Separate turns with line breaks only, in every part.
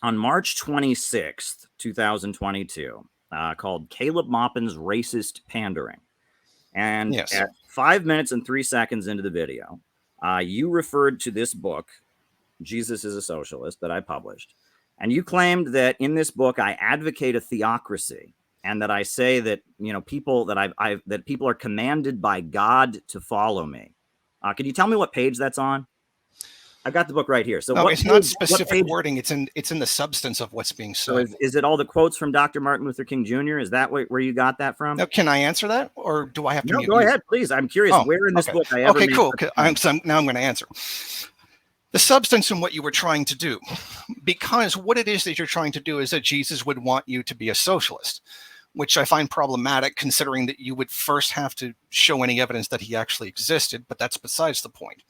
on March 26th, 2022, called Caleb Maupin's Racist Pandering. And
Yes.
at 5 minutes and 3 seconds into the video, you referred to this book, Jesus is a Socialist, that I published. And you claimed that in this book, I advocate a theocracy, and that I say that, people that that people are commanded by God to follow me. Can you tell me what page that's on? I've got the book right here. So
no,
what
it's
page,
not specific wording. It's in the substance of what's being said.
So is it all the quotes from Dr. Martin Luther King Jr.? Is that where you got that from?
Now, can I answer that, or do I have to?
No, go ahead, please. I'm curious where in this book I ever.
Okay, cool. Now I'm going to answer. The substance in what you were trying to do, because what it is that you're trying to do is that Jesus would want you to be a socialist, which I find problematic considering that you would first have to show any evidence that he actually existed, but that's besides the point.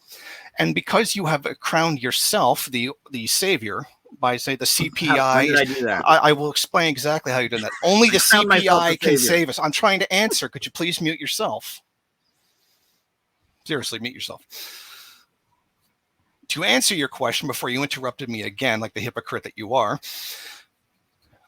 And because you have crowned yourself the savior by, say, the CPI.
When did I do that?
I will explain exactly how you did that. Only the CPI can save us. I'm trying to answer. Could you please mute yourself? Seriously, mute yourself. To answer your question before you interrupted me again, like the hypocrite that you are,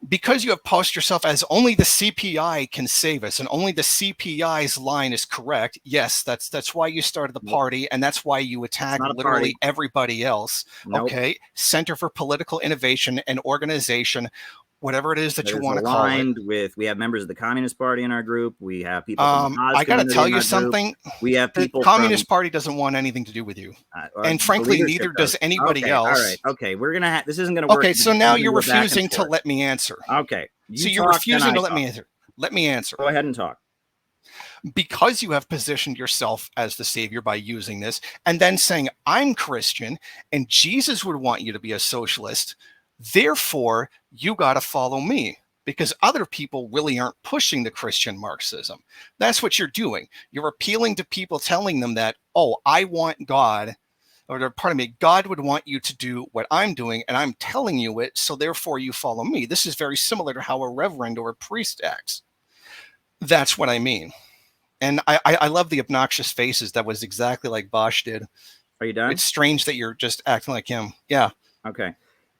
because you have posed yourself as only the CPI can save us and only the CPI's line is correct. Yes, that's why you started the party, and that's why you attack literally everybody else. Nope. Okay, Center for Political Innovation and Organization, whatever it is that you want to call it.
We have members of the Communist Party in our group. We have people from the
I got to tell you something.
We have people.
The Communist Party doesn't want anything to do with you, and frankly, neither does anybody else.
All right. Okay, we're gonna. This isn't gonna work.
Okay, so now you're refusing to let me answer.
Okay,
so you're refusing to let me answer. Let me answer.
Go ahead and talk.
Because you have positioned yourself as the savior by using this, and then saying I'm Christian, and Jesus would want you to be a socialist. Therefore, you got to follow me, because other people really aren't pushing the Christian Marxism. That's what you're doing. You're appealing to people, telling them that, oh, I want God, or pardon me, God would want you to do what I'm doing, and I'm telling you it, so therefore you follow me. This is very similar to how a reverend or a priest acts. That's what I mean. And I love the obnoxious faces. That was exactly like Bosch did.
Are you done?
It's strange that you're just acting like him. Yeah.
Okay.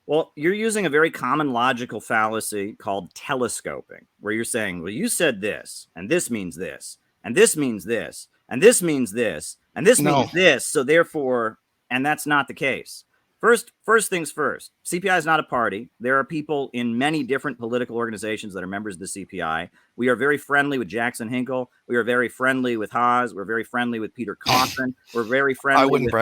Well, you're using a very common logical fallacy called telescoping, where you're saying, well, you said this, and this means this, and this means this, and this means this, and this means this, so therefore, and that's not the case. First things first, CPI is not a party. There are people in many different political organizations that are members of the CPI. We are very friendly with Jackson Hinkle. We are very friendly with Haas. We're very friendly with Peter Coffin. We're very friendly with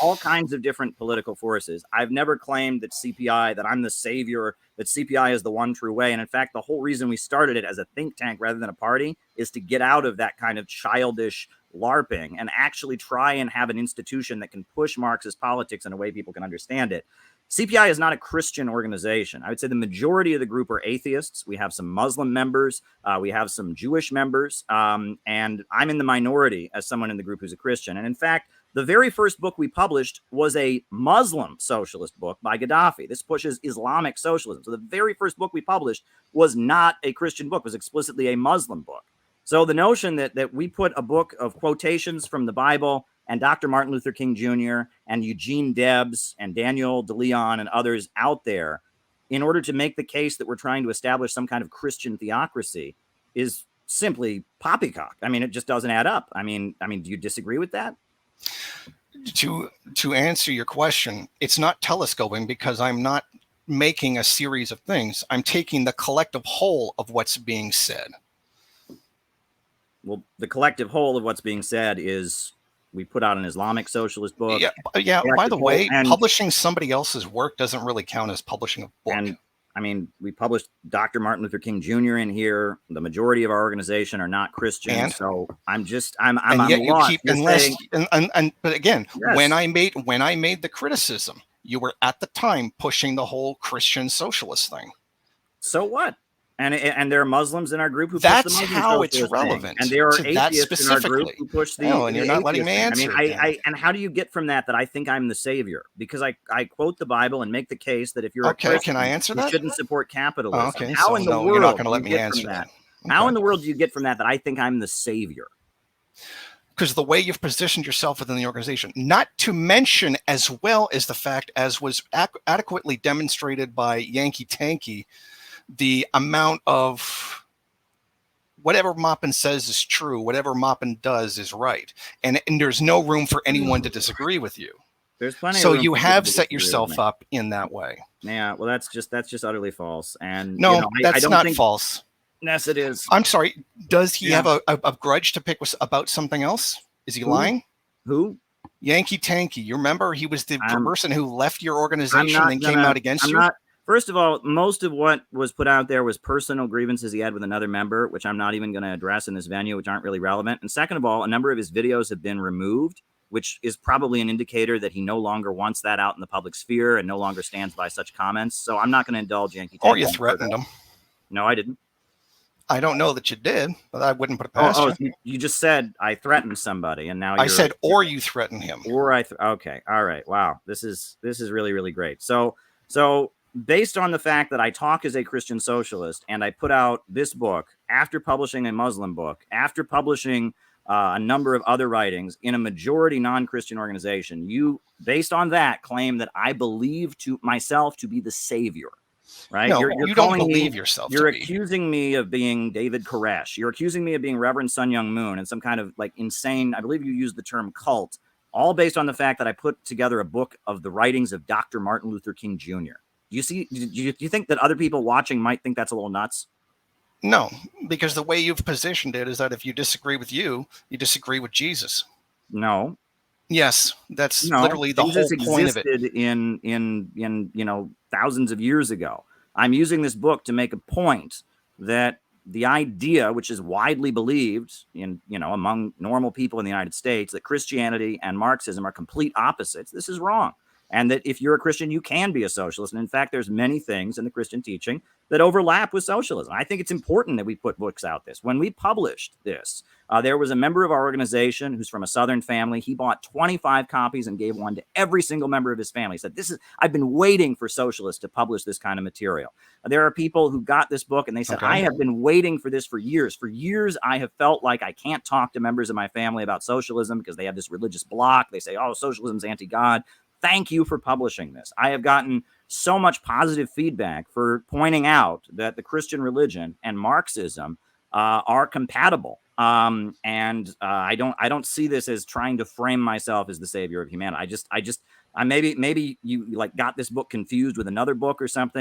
all kinds of different political forces. I've never claimed that CPI, that I'm the savior, that CPI is the one true way. And in fact, the whole reason we started it as a think tank rather than a party is to get out of that kind of childish LARPing and actually try and have an institution that can push Marxist politics in a way people can understand it. CPI is not a Christian organization. I would say the majority of the group are atheists. We have some Muslim members. We have some Jewish members. And I'm in the minority as someone in the group who's a Christian. And in fact, the very first book we published was a Muslim socialist book by Gaddafi. This pushes Islamic socialism. So the very first book we published was not a Christian book, was explicitly a Muslim book. So the notion that we put a book of quotations from the Bible and Dr. Martin Luther King Jr. and Eugene Debs and Daniel DeLeon and others out there in order to make the case that we're trying to establish some kind of Christian theocracy is simply poppycock. I mean, it just doesn't add up. I mean, do you disagree with that?
To answer your question, it's not telescoping, because I'm not making a series of things. I'm taking the collective whole of what's being said.
Well, the collective whole of what's being said is we put out an Islamic socialist book.
Yeah. By the way, publishing somebody else's work doesn't really count as publishing a book.
And I mean, we published Dr. Martin Luther King Jr. in here. The majority of our organization are not Christian, so I'm lost. But again, yes. when I made the criticism, you were at the time pushing the whole Christian socialist thing. So what? And there are Muslims in our group who push the Muslim
how it's relevant.
Thing. And there are atheists in our group who push the
and you're not letting me answer.
I mean, and how do you get from that I think I'm the savior? Because I quote the Bible and make the case that if you're a Christian,
can I answer that?
You shouldn't support capitalism.
Okay,
how in the world
you're not going to let me answer that?
How in the world do you get from that I think I'm the savior?
because the way you've positioned yourself within the organization, not to mention as well as the fact, as was adequately demonstrated by Yankee Tanky, the amount of whatever Maupin says is true, whatever Maupin does is right. And there's no room for anyone to disagree with you.
There's plenty
So
of room
you
for
have
people to
set
disagree with
yourself
me.
up in that way.
Yeah, well, that's just utterly false. And
No,
you know, I
that's
don't
not
think
false.
yes, it is.
I'm sorry. Does he
Yeah.
have a grudge to pick about something else? Is he lying?
Who?
Yankee Tanky. You remember he was the person who left your
I'm
organization
not
and
gonna.
came out against
I'm
you?
not. First of all, most of what was put out there was personal grievances he had with another member, which I'm not even going to address in this venue, which aren't really relevant. And second of all, a number of his videos have been removed, which is probably an indicator that he no longer wants that out in the public sphere and no longer stands by such comments. So I'm not going to indulge Yankee Tanky.
Or you threatened him.
No, I didn't.
I don't know that you did, but I wouldn't put it past you.
You just said I threatened somebody, and now
I said, or you threatened him.
Or okay, all right. Wow, this is really, really great. So based on the fact that I talk as a Christian socialist and I put out this book after publishing a Muslim book, after publishing a number of other writings in a majority non-Christian organization, you, based on that, claim that I believe to myself to be the savior. Right?
No, you don't believe yourself.
You're accusing me of being David Koresh. You're accusing me of being Reverend Sun Young Moon and some kind of like insane, I believe you used the term cult, all based on the fact that I put together a book of the writings of Dr. Martin Luther King Jr. Do you think that other people watching might think that's a little nuts?
No, because the way you've positioned it is that if you disagree with you disagree with Jesus.
No.
Yes, that's literally the
Jesus
whole point of it.
In you know, thousands of years ago. I'm using this book to make a point that the idea, which is widely believed in, you know, among normal people in the United States, that Christianity and Marxism are complete opposites. This is wrong. And that if you're a Christian, you can be a socialist. And in fact, there's many things in the Christian teaching that overlap with socialism. I think it's important that we put books out this. When we published this, there was a member of our organization who's from a Southern family. He bought 25 copies and gave one to every single member of his family. He said, I've been waiting for socialists to publish this kind of material. There are people who got this book and they said, I have been waiting for this for years. For years, I have felt like I can't talk to members of my family about socialism because they have this religious block. They say, oh, socialism's anti-God. Thank you for publishing this. I have gotten so much positive feedback for pointing out that the Christian religion and Marxism are compatible. And I don't see this as trying to frame myself as the savior of humanity. I maybe you like got this book confused with another book or something.